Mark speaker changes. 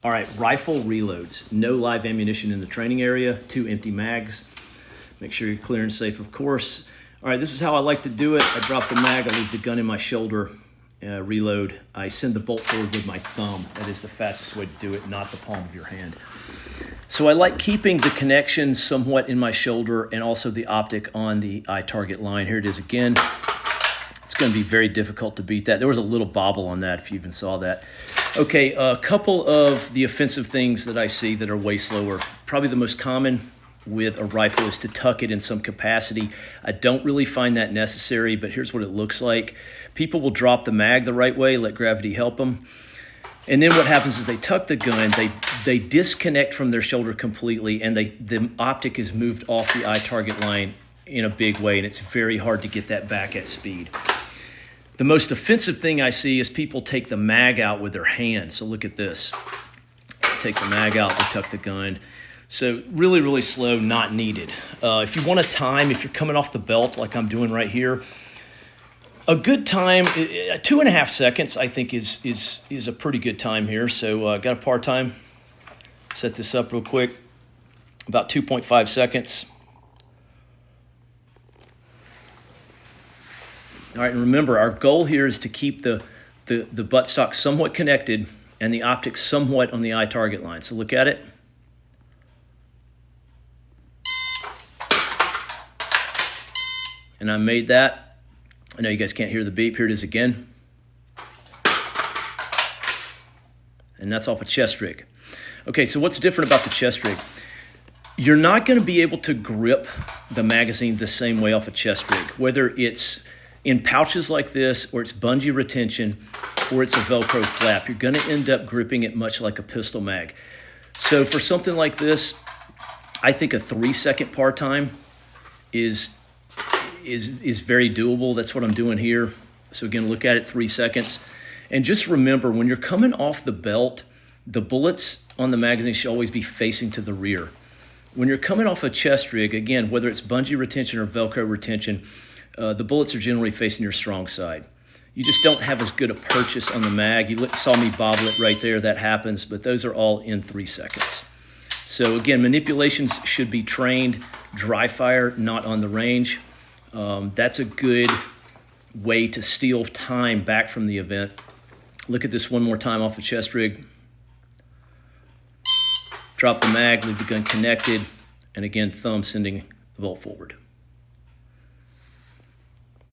Speaker 1: All right, rifle reloads. No live ammunition in the training area, 2 empty mags. Make sure you're clear and safe, of course. All right, this is how I like to do it. I drop the mag, I leave the gun in my shoulder, reload. I send the bolt forward with my thumb. That is the fastest way to do it, not the palm of your hand. So I like keeping the connection somewhat in my shoulder and also the optic on the eye target line. Here it is again. It's going to be very difficult to beat that. There was a little bobble on that if you even saw that. Okay, a couple of the offensive things that I see that are way slower. Probably the most common with a rifle is to tuck it in some capacity. I don't really find that necessary, but here's what it looks like. People will drop the mag the right way, let gravity help them. And then what happens is they tuck the gun, they disconnect from their shoulder completely, and the optic is moved off the eye target line in a big way, and it's very hard to get that back at speed. The most offensive thing I see is people take the mag out with their hand. So look at this. Take the mag out, they tuck the gun. So really, really slow, not needed. If you want a time, if you're coming off the belt like I'm doing right here, a good time, 2.5 seconds, I think is a pretty good time here. So got a par time. Set this up real quick. About 2.5 seconds. All right, and remember, our goal here is to keep the buttstock somewhat connected and the optics somewhat on the eye target line. So look at it. And I made that. I know you guys can't hear the beep. Here it is again. And that's off a chest rig. Okay, so what's different about the chest rig? You're not going to be able to grip the magazine the same way off a chest rig, whether it's in pouches like this, or it's bungee retention, or it's a Velcro flap. You're going to end up gripping it much like a pistol mag. So for something like this, I think a 3-second par time is very doable. That's what I'm doing here. So again, look at it, 3 seconds. And just remember, when you're coming off the belt, the bullets on the magazine should always be facing to the rear. When you're coming off a chest rig, again, whether it's bungee retention or Velcro retention, the bullets are generally facing your strong side. You just don't have as good a purchase on the mag. You saw me bobble it right there. That happens, but those are all in 3 seconds. So again, manipulations should be trained dry fire, not on the range. That's a good way to steal time back from the event. Look at this one more time off the chest rig. Drop the mag, leave the gun connected, and again, thumb sending the bolt forward.